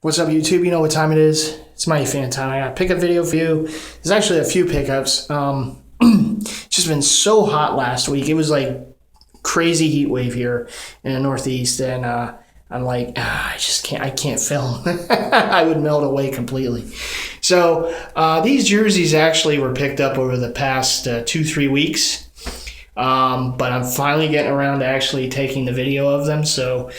What's up, YouTube? You know what time it is. It's MightyFan time. I got a pickup video for you. There's actually a few pickups. It's just been so hot last week. It was like crazy heat wave here in the Northeast, and I'm like, I can't film. I would melt away completely. So these jerseys actually were picked up over the past 2-3 weeks. But I'm finally getting around to actually taking the video of them. So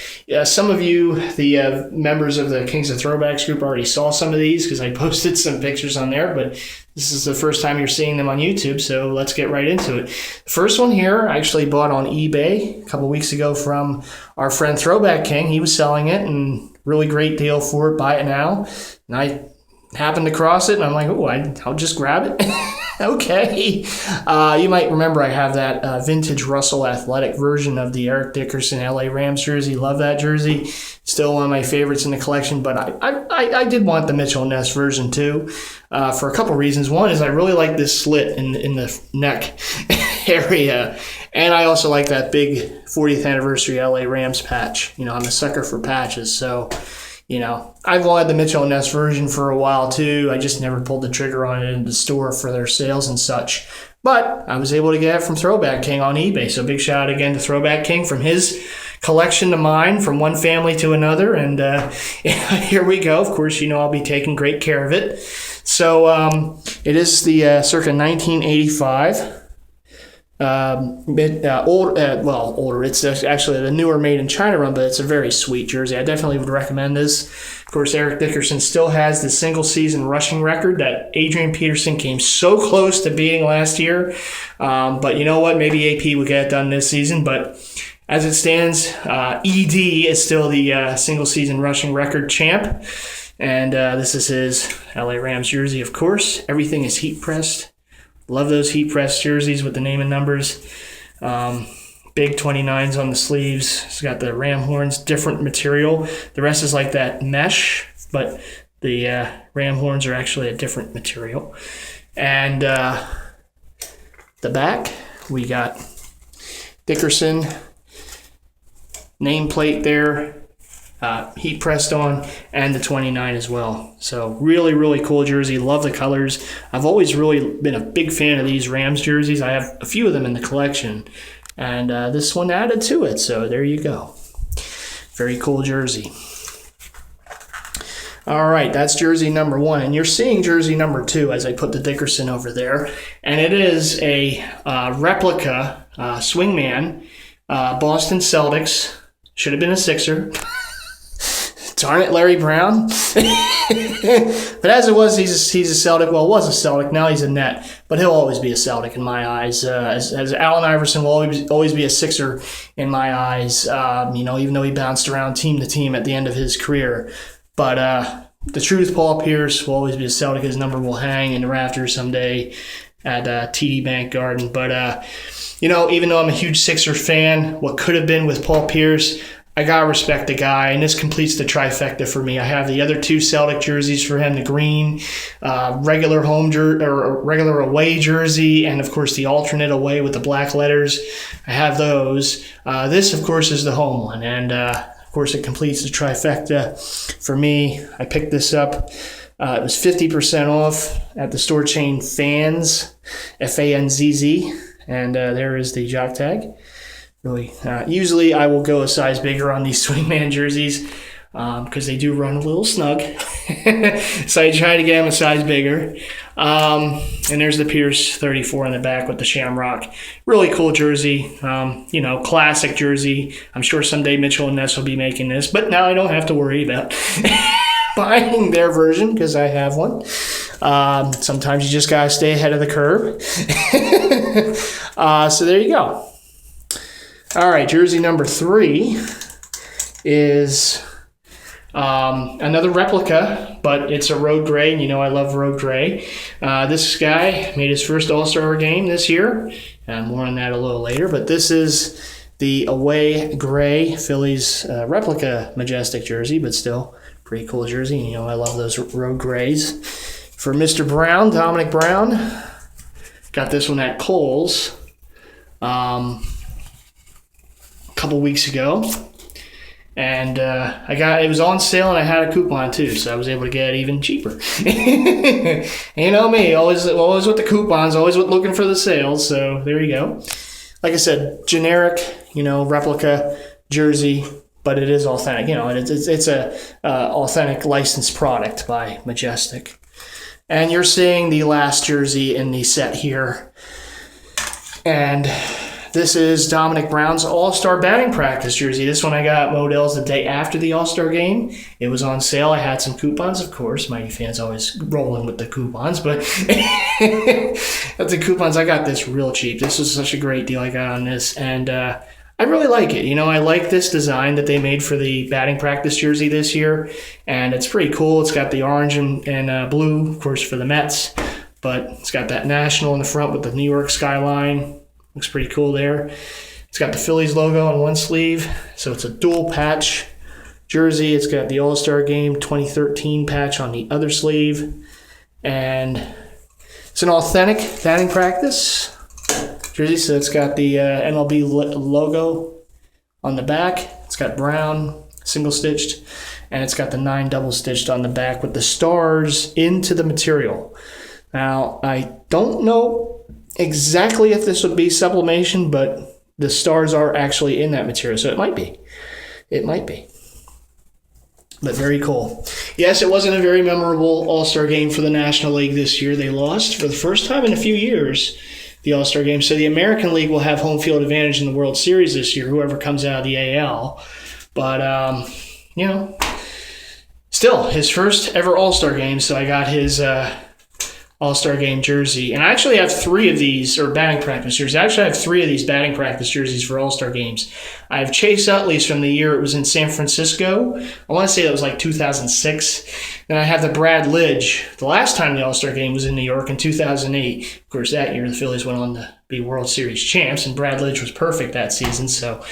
some of you, the members of the Kings of Throwbacks group, already saw some of these because I posted some pictures on there, but this is the first time you're seeing them on YouTube, so let's get right into it. The first one here I actually bought on eBay a couple weeks ago from our friend Throwback King. He was selling it, and really great deal for it. Buy it now. And I happened to cross it, and I'm like, oh, I'll just grab it. Okay. You might remember I have that vintage Russell Athletic version of the Eric Dickerson LA Rams jersey. Love that jersey. Still one of my favorites in the collection, but I did want the Mitchell & Ness version too, for a couple reasons. One is I really like this slit in the neck area, and I also like that big 40th anniversary LA Rams patch. You know, I'm a sucker for patches, so you know, I've wanted the Mitchell & Ness version for a while too. I just never pulled the trigger on it in the store for their sales and such. But I was able to get it from Throwback King on eBay. So big shout out again to Throwback King, from his collection to mine, from one family to another. And here we go. Of course, you know I'll be taking great care of it. So it is the circa 1985. Older. It's actually the newer made in China run, but it's a very sweet jersey. I definitely would recommend this. Of course, Eric Dickerson still has the single season rushing record that Adrian Peterson came so close to beating last year. But you know what? Maybe AP will get it done this season. But as it stands, ED is still the single season rushing record champ. And this is his LA Rams jersey, of course. Everything is heat pressed. Love those heat press jerseys with the name and numbers. Big 29s on the sleeves. It's got the ram horns, different material. The rest is like that mesh, but the ram horns are actually a different material. And the back, we got Dickerson nameplate there. Heat pressed on, and the 29 as well. So really, really cool jersey. Love the colors. I've always really been a big fan of these Rams jerseys. I have a few of them in the collection, and this one added to it. So there you go. Very cool jersey. All right, that's jersey number 1, and you're seeing jersey number 2 as I put the Dickerson over there, and it is a replica swingman, Boston Celtics. Should have been a Sixer. Darn it, Larry Brown. But as it was, he's a Celtic. Well, was a Celtic. Now he's a Net. But he'll always be a Celtic in my eyes. As Allen Iverson will always be a Sixer in my eyes. You know, even though he bounced around team to team at the end of his career. But the truth, Paul Pierce will always be a Celtic. His number will hang in the rafters someday at TD Bank Garden. But, you know, even though I'm a huge Sixer fan, what could have been with Paul Pierce, I gotta respect the guy, and this completes the trifecta for me. I have the other 2 Celtic jerseys for him: the green regular regular away jersey, and of course the alternate away with the black letters. I have those. This, of course, is the home one, and of course it completes the trifecta for me. I picked this up. It was 50% off at the store chain Fans, Fanzz, and there is the jock tag. Really, usually I will go a size bigger on these swingman jerseys because they do run a little snug. So I try to get them a size bigger. And there's the Pierce 34 in the back with the Shamrock. Really cool jersey. You know, classic jersey. I'm sure someday Mitchell & Ness will be making this, but now I don't have to worry about buying their version because I have one. Sometimes you just gotta stay ahead of the curve. So there you go. All right, jersey number 3 is another replica, but it's a road gray, and you know I love road gray. This guy made his first All-Star game this year, and more on that a little later, but this is the away gray Phillies replica Majestic jersey, but still pretty cool jersey. You know I love those road grays. For Mr. Brown, Dominic Brown, got this one at Kohl's. Couple weeks ago, And it was on sale, and I had a coupon too, so I was able to get it even cheaper. You know me, always with the coupons, always looking for the sales. So there you go. Like I said, generic, replica jersey, but it is authentic. It's a authentic licensed product by Majestic. And you're seeing the last jersey in the set here, and this is Dominic Brown's All-Star batting practice jersey. This one I got Modell's the day after the All-Star game. It was on sale. I had some coupons, of course. Mighty Fans always rolling with the coupons, but the coupons, I got this real cheap. This was such a great deal I got on this, and I really like it. I like this design that they made for the batting practice jersey this year, and it's pretty cool. It's got the orange and blue, of course, for the Mets, but it's got that national in the front with the New York skyline. Looks pretty cool there. It's got the Phillies logo on one sleeve, so it's a dual patch jersey. It's got the All-Star Game 2013 patch on the other sleeve, and it's an authentic batting practice jersey, so it's got the MLB logo on the back. It's got brown, single-stitched, and it's got the 9 double-stitched on the back with the stars into the material. Now, I don't know exactly if this would be sublimation, but the stars are actually in that material, so it might be. It might be. But very cool. Yes, it wasn't a very memorable All-Star game for the National League this year. They lost for the first time in a few years, the All-Star game. So the American League will have home field advantage in the World Series this year, whoever comes out of the AL. But, still, his first ever All-Star game, so I got his All-Star Game jersey. And I actually have 3 of these, or batting practice jerseys. I actually have 3 of these batting practice jerseys for All-Star Games. I have Chase Utley's from the year it was in San Francisco. I want to say that was like 2006. Then I have the Brad Lidge. The last time the All-Star Game was in New York in 2008. Of course, that year the Phillies went on to be World Series champs, and Brad Lidge was perfect that season. So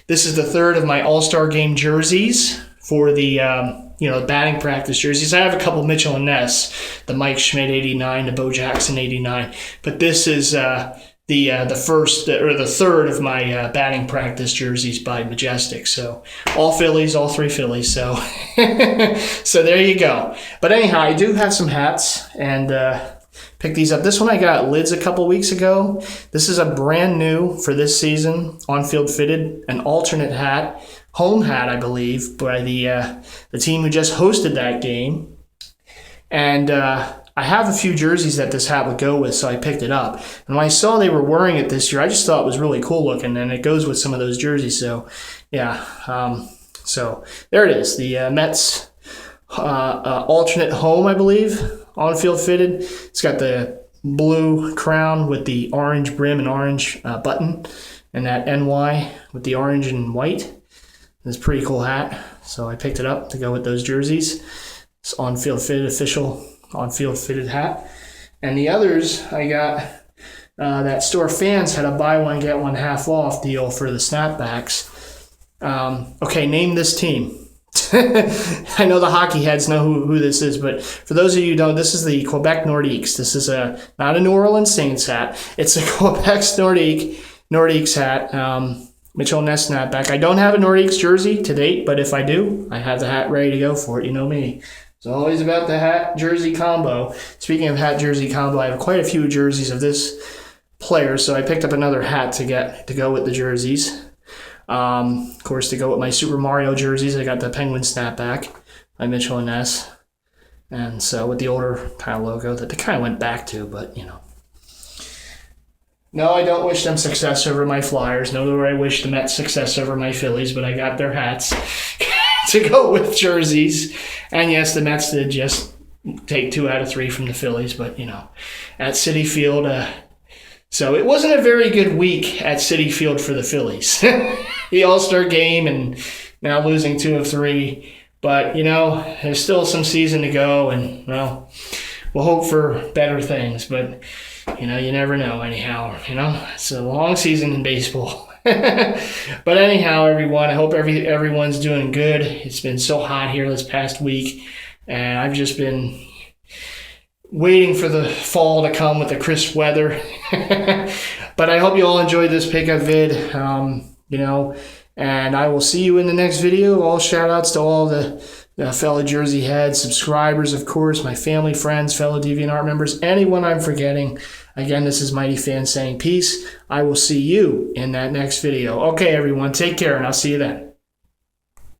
this is the 3rd of my All-Star Game jerseys for the batting practice jerseys. I have a couple Mitchell and Ness, the Mike Schmidt 89, the Bo Jackson 89, but this is the first or the 3rd of my batting practice jerseys by Majestic. So all Phillies, all 3 Phillies. So so there you go. But anyhow, I do have some hats, and pick these up. This one I got at Lids a couple weeks ago. This is a brand new for this season, on-field fitted, an alternate hat. Home hat, I believe, by the team who just hosted that game. And I have a few jerseys that this hat would go with, so I picked it up. And when I saw they were wearing it this year, I just thought it was really cool looking, and it goes with some of those jerseys. So, yeah. So there it is, the Mets alternate home, I believe, on-field fitted. It's got the blue crown with the orange brim and orange button, and that NY with the orange and white. It's a pretty cool hat, so I picked it up to go with those jerseys. It's on-field fitted, official on-field fitted hat. And the others, I got that store Fans had a buy one, get one half off deal for the snapbacks. Okay, name this team. I know the hockey heads know who this is, but for those of you who don't, this is the Quebec Nordiques. This is not a New Orleans Saints hat. It's a Quebec Nordiques hat. Mitchell Ness snapback. I don't have a Nordiques jersey to date, but if I do, I have the hat ready to go for it. You know me. It's always about the hat jersey combo. Speaking of hat jersey combo, I have quite a few jerseys of this player, so I picked up another hat to go with the jerseys. Of course, to go with my Super Mario jerseys, I got the Penguin snapback by Mitchell and Ness. And so with the older kind of logo that they kind of went back to, but No, I don't wish them success over my Flyers. Nor do I wish the Mets success over my Phillies, but I got their hats to go with jerseys. And yes, the Mets did just take 2 out of 3 from the Phillies, but, at Citi Field. So it wasn't a very good week at Citi Field for the Phillies. The All-Star game and now losing 2 of 3. But, there's still some season to go, and, we'll hope for better things. But you never know anyhow. It's a long season in baseball. But anyhow, everyone, I hope everyone's doing good. It's been so hot here this past week, and I've just been waiting for the fall to come with the crisp weather. But I hope you all enjoyed this pickup vid. And I will see you in the next video. All shout outs to all the fellow Jersey heads, subscribers, of course, my family, friends, fellow DeviantArt members, anyone I'm forgetting. Again, this is MightyFan saying peace. I will see you in that next video. Okay, everyone, take care, and I'll see you then.